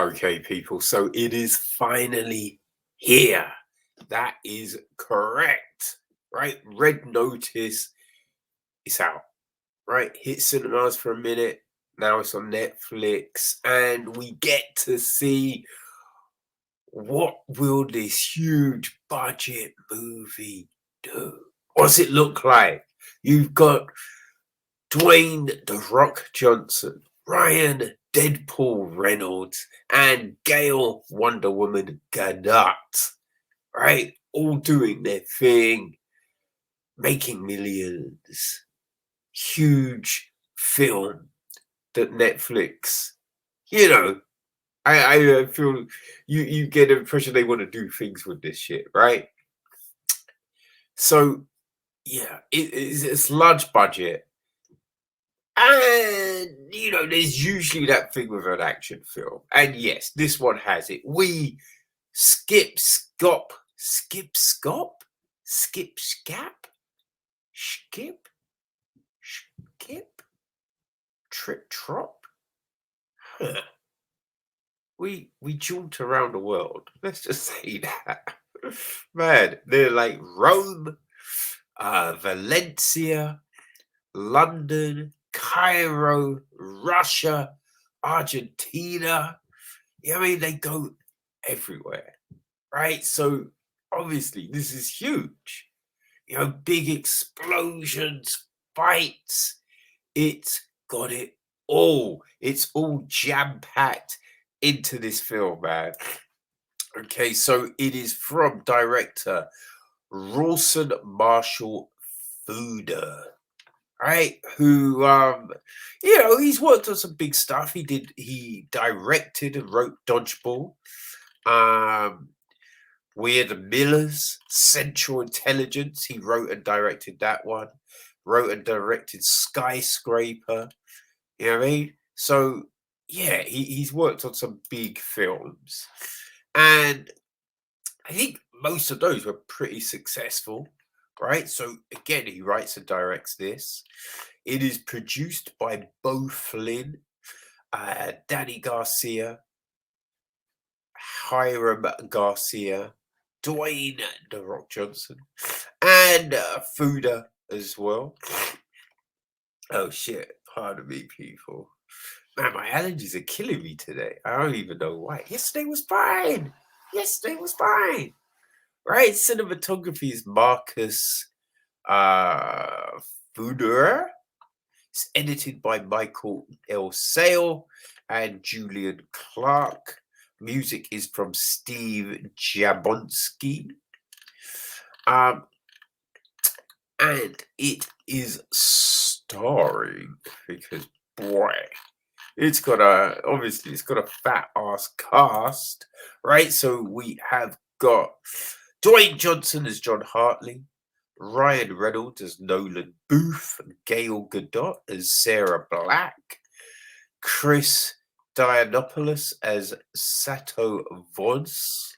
Okay, people, so it is finally here. That is correct, right? Red Notice is out, right? Hit cinemas for a minute. Now it's on Netflix, and we get to see what will this huge budget movie do? What's it look like? You've got Dwayne "The Rock" Johnson, Ryan "Deadpool" Reynolds, and Gail "Wonder Woman" Gadot, right? All doing their thing, making millions. Huge film that Netflix, you know, I feel you get the impression they want to do things with this shit, right? So yeah, it's large budget. And, there's usually that thing with an action film. And yes, this one has it. We skip, scop, trip, trop. Huh. We jaunt around the world. Let's just say that. Man, they're like Rome, Valencia, London, Cairo, Russia, Argentina. I mean, they go everywhere, right? So obviously, this is huge. Big explosions, fights. It's got it all. It's all jam-packed into this film, man. Okay, so it is from director Rawson Marshall Thurber, right? Who he's worked on some big stuff. He directed and wrote Dodgeball, Weird Millers, Central Intelligence. He wrote and directed that one. Wrote and directed Skyscraper. You know what I mean? So yeah, he's worked on some big films, and I think most of those were pretty successful, right? So again, he writes and directs this. It is produced by Bo Flynn, Danny Garcia, Hiram Garcia, Dwayne "The Rock" Johnson, and Fuda as well. Oh shit, pardon me, people. Man, my allergies are killing me today. I don't even know why. Yesterday was fine. Right? Cinematography is Marcus Fuder. It's edited by Michael L. Sale and Julian Clark. Music is from Steve Jabonsky. And it is starring, because boy, it's got a fat ass cast, right? So we have got Dwayne Johnson as John Hartley, Ryan Reynolds as Nolan Booth, Gail Gadot as Sarah Black, Chris Dianopoulos as Sato Voz.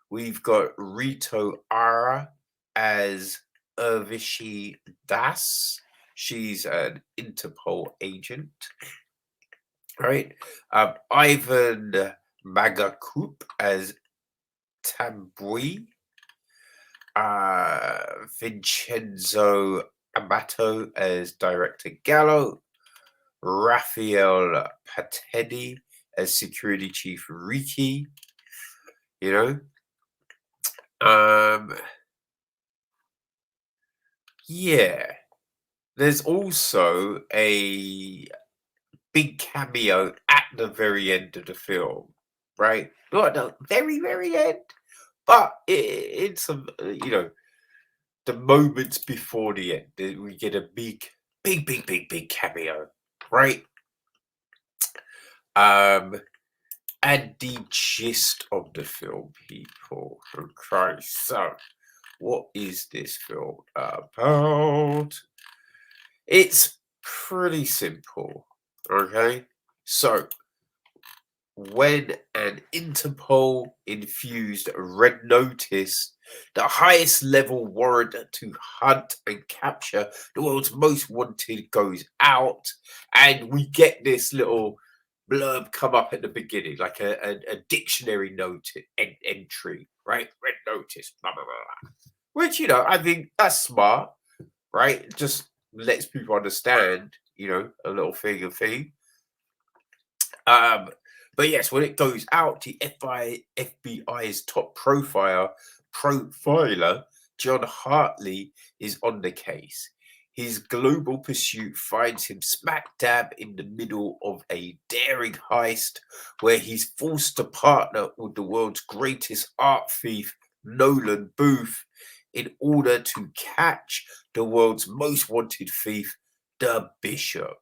We've got Rito Ara as Urvashi Das. She's an Interpol agent, right? Ivan Magakup as Tambui. Vincenzo Amato as Director Gallo. Raphael Patedi as Security Chief Riki. Yeah. There's also a big cameo at the very end of the film, right? Not at the very, very end, but it's some, the moments before the end, we get a big cameo, right? And the gist of the film, people, for Christ. So, what is this film about? It's pretty simple, okay? So, when an Interpol-infused Red Notice, the highest level warrant to hunt and capture the world's most wanted, goes out, and we get this little blurb come up at the beginning, like a dictionary note entry, right? Red notice, blah, blah, blah, blah. Which, I think that's smart, right? It just lets people understand, a little thing. But yes, when it goes out, the FBI's top profiler, John Hartley, is on the case. His global pursuit finds him smack dab in the middle of a daring heist where he's forced to partner with the world's greatest art thief, Nolan Booth, in order to catch the world's most wanted thief, the Bishop.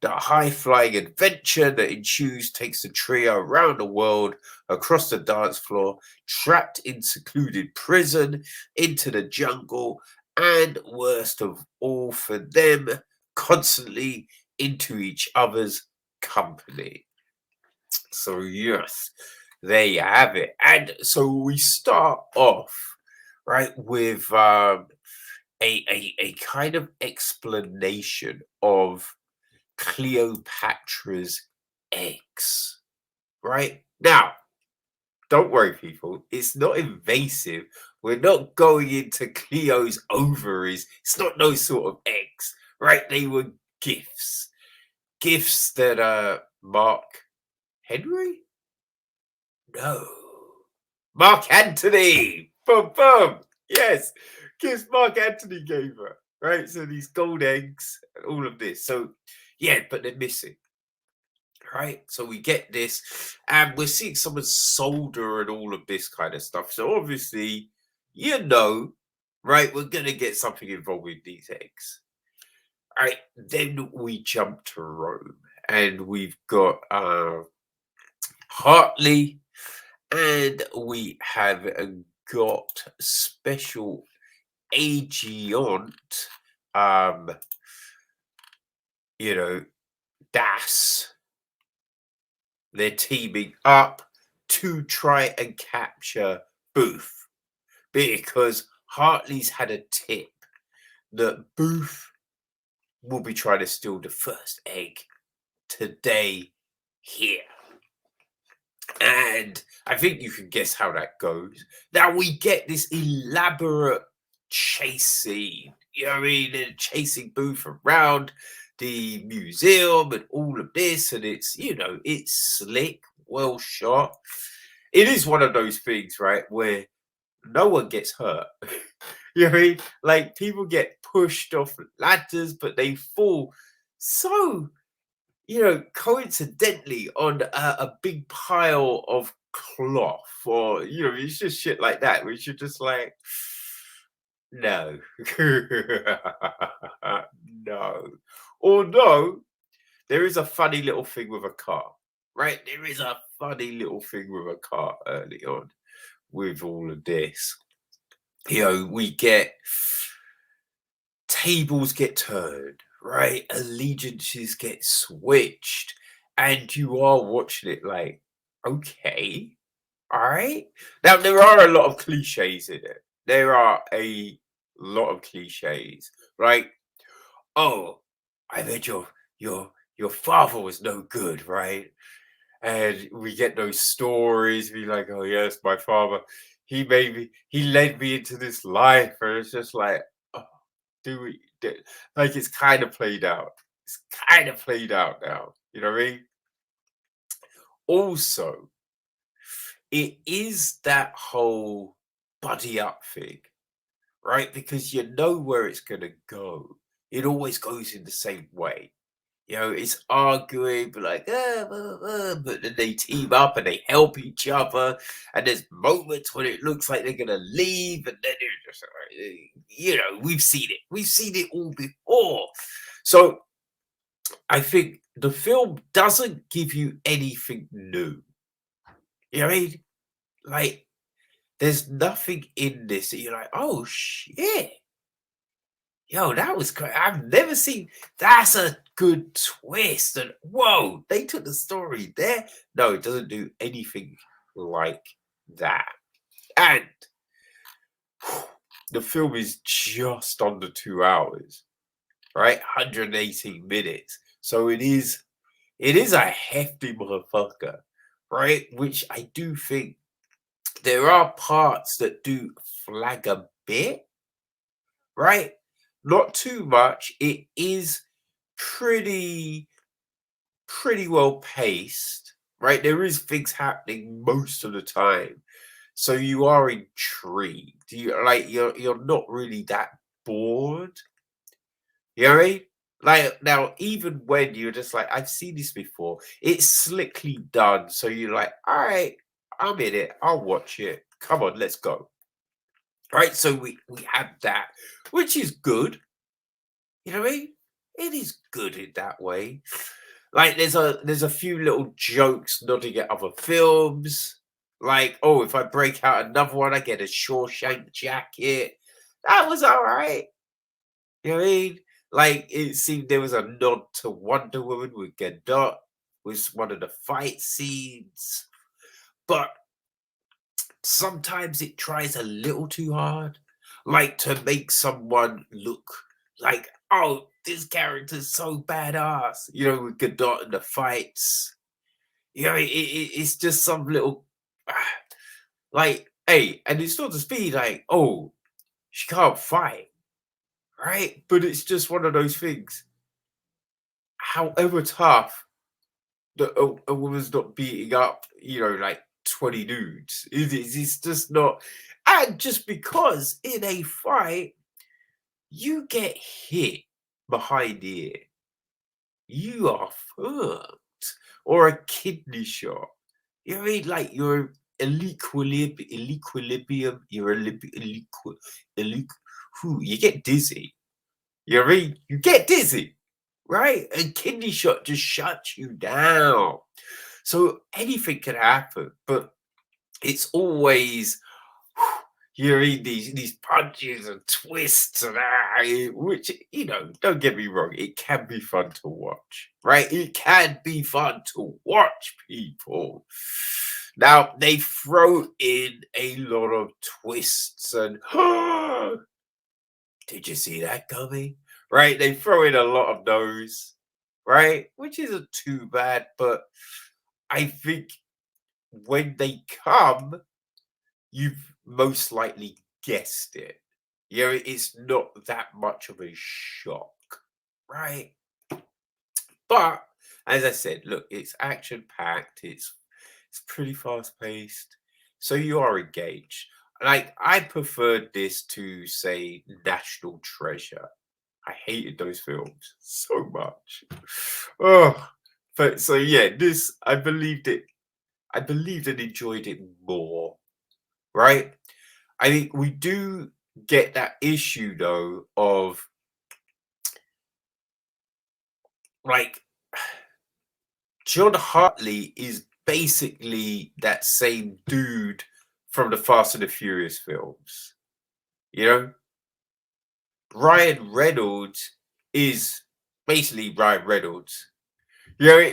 The high-flying adventure that ensues takes the trio around the world, across the dance floor, trapped in secluded prison, into the jungle, and worst of all for them, constantly into each other's company. So yes, there you have it. And so we start off, right, with a kind of explanation of Cleopatra's eggs, right? Now, don't worry, people. It's not invasive. We're not going into Cleo's ovaries. It's not those sort of eggs, right? They were gifts. Gifts that Mark Henry? No. Mark Antony! Boom, boom! Yes. Gifts Mark Antony gave her, right? So these gold eggs and all of this. So yeah, but they're missing, right? So we get this, and we're seeing someone solder and all of this kind of stuff. So obviously, right, we're going to get something involved with these eggs. All right, then we jump to Rome, and we've got Hartley, and we have got special agent, Das. They're teaming up to try and capture Booth because Hartley's had a tip that Booth will be trying to steal the first egg today here. And I think you can guess how that goes. Now we get this elaborate chase scene. You know what I mean? They're chasing Booth around the museum and all of this, and it's it's slick, well shot. It is one of those things, right, where no one gets hurt. You know what I mean? Like people get pushed off ladders, but they fall so coincidentally on a big pile of cloth, or it's just shit like that, which you're just like, no. No. Although there is a funny little thing with a car, right? There is a funny little thing with a car early on with all of this. We get tables get turned, right? Allegiances get switched, and you are watching it like, okay, all right. Now there are a lot of cliches in it. There are a lot of cliches, right? Oh, I bet your father was no good, right? And we get those stories. Be like, oh yes, my father. He led me into this life, and it's just like, oh, like it's kind of played out. It's kind of played out now. You know what I mean? Also, it is that whole buddy up thing, right? Because you know where it's gonna go. It always goes in the same way. It's arguing, but like, but then they team up and they help each other. And there's moments when it looks like they're gonna leave, and then they're just, we've seen it. We've seen it all before. So I think the film doesn't give you anything new. You know what I mean? Like, there's nothing in this that you're like, oh shit. Yo, that was great. I've never seen. That's a good twist. And whoa, they took the story there. No, it doesn't do anything like that. And the film is just under 2 hours, right? 118 minutes. So it is It is a hefty motherfucker, right? Which I do think there are parts that do flag a bit, right? Not too much. It is pretty pretty well paced, right? There is things happening most of the time, so you are intrigued. You're not really that bored. You know what I mean? Like now, even when you're just like, I've seen this before, it's slickly done. So you're like, all right, I'm in it. I'll watch it. Come on, let's go. Right. So we have that, which is good. You know what I mean? It is good in that way. Like there's a few little jokes nodding at other films. Like, oh, if I break out another one, I get a Shawshank jacket. That was all right. You know what I mean? Like it seemed there was a nod to Wonder Woman with Gadot was one of the fight scenes. But sometimes it tries a little too hard. Like to make someone look like, oh, this character's so badass, you know, with Gadot in the fights. You know, it's just some little like, hey, and it's not to be like, oh, she can't fight, right? But it's just one of those things. However tough that a woman's not beating up, you know, like 20 dudes. It's just not. And just because in a fight, you get hit behind the ear, you are fucked. Or a kidney shot. You know what I mean? Like you're equilibrium, you're you get dizzy. You know what I mean? You get dizzy, right? And kidney shot just shuts you down. So anything can happen, but it's always you read these punches and twists and which you know, don't get me wrong, it can be fun to watch, right? It can be fun to watch people. Now they throw in a lot of twists and did you see that coming? Right? They throw in a lot of those, right? Which isn't too bad, but I think when they come, you've most likely guessed it. You know, it's not that much of a shock, right? But as I said, look, it's action packed. It's pretty fast paced, so you are engaged. Like I preferred this to say National Treasure. I hated those films so much. Oh, but so yeah, this I believed it. I believed and enjoyed it more, right? I think we do get that issue though of like John Hartley is basically that same dude from the Fast and the Furious films. You know, Ryan Reynolds is basically Ryan Reynolds. You know,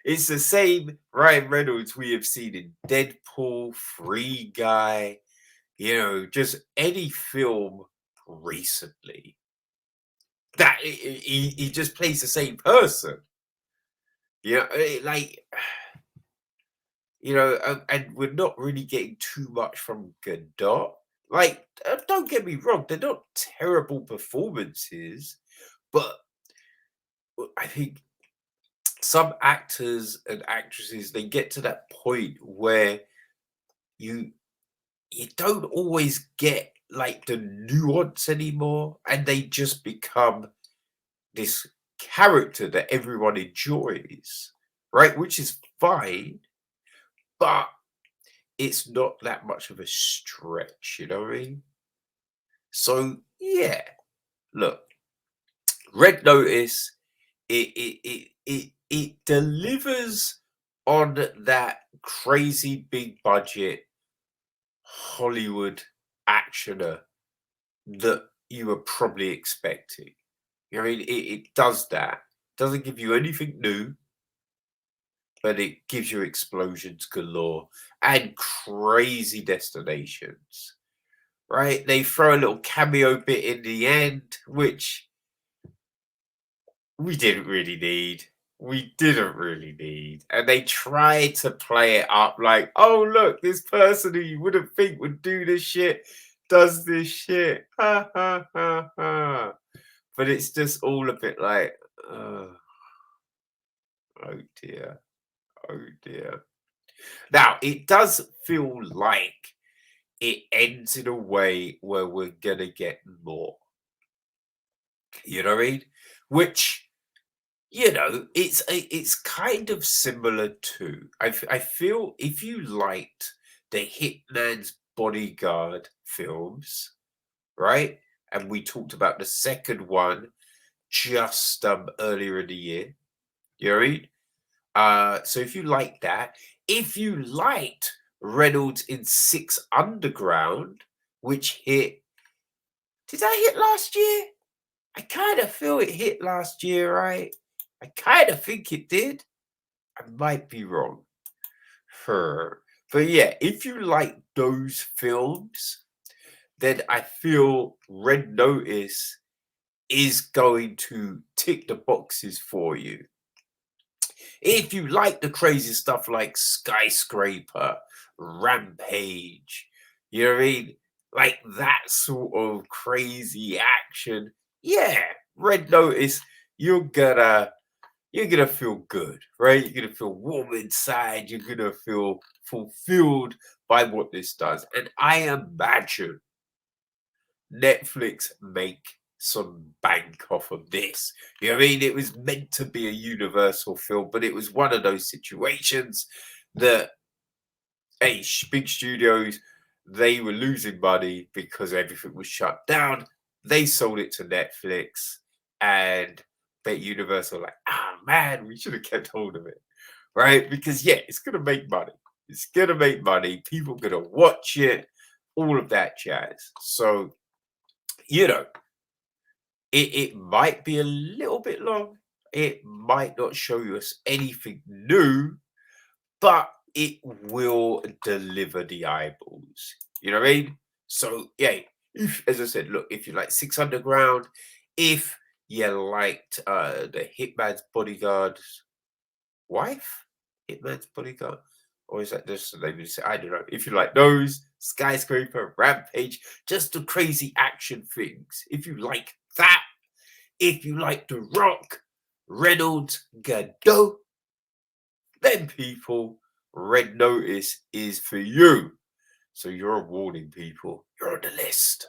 it's the same Ryan Reynolds we have seen in Deadpool, Free Guy, you know, just any film recently. That he just plays the same person. Yeah, you know, and we're not really getting too much from Gadot. Like, don't get me wrong, they're not terrible performances, but I think some actors and actresses they get to that point where you you don't always get like the nuance anymore, and they just become this character that everyone enjoys, right? Which is fine, but it's not that much of a stretch, you know what I mean? So yeah, look, Red Notice, it delivers on that crazy big budget Hollywood actioner that you were probably expecting. You know what I mean? It does that. Doesn't give you anything new, but it gives you explosions galore and crazy destinations. Right? They throw a little cameo bit in the end, which we didn't really need. we didn't really need. And they tried to play it up like, oh, look, this person who you wouldn't think would do this shit does this shit. Ha, ha, ha, ha. But it's just all a bit like, oh dear. Oh dear. Now, it does feel like it ends in a way where we're going to get more. You know what I mean? Which, it's kind of similar to I feel if you liked the Hitman's Bodyguard films, right? And we talked about the second one just earlier in the year. You know what I mean? So if you like that, if you liked Reynolds in Six Underground, which did that hit last year? I kind of feel it hit last year, right? I kind of think it did. I might be wrong. But yeah, if you like those films, then I feel Red Notice is going to tick the boxes for you. If you like the crazy stuff like Skyscraper, Rampage, you know what I mean? Like that sort of crazy action, yeah, Red Notice, you're gonna feel good, right? You're gonna feel warm inside, you're gonna feel fulfilled by what this does. And I imagine Netflix make some bank off of this. You know what I mean? It was meant to be a universal film, but it was one of those situations that big studios, they were losing money because everything was shut down. They sold it to Netflix, and Bet Universal like, man, we should have kept hold of it, right? Because yeah, it's gonna make money. It's gonna make money. People are gonna watch it, all of that jazz. So it might be a little bit long. It might not show us anything new, but it will deliver the eyeballs. You know what I mean? So yeah, as I said, look, if you like Six Underground, if you liked the Hitman's Bodyguard's wife, Hitman's Bodyguard, or is that just the name? I don't know. If you like those, Skyscraper, Rampage, just the crazy action things. If you like that, if you like The Rock, Reynolds, Gadot, then people, Red Notice is for you. So you're a warning, people. You're on the list.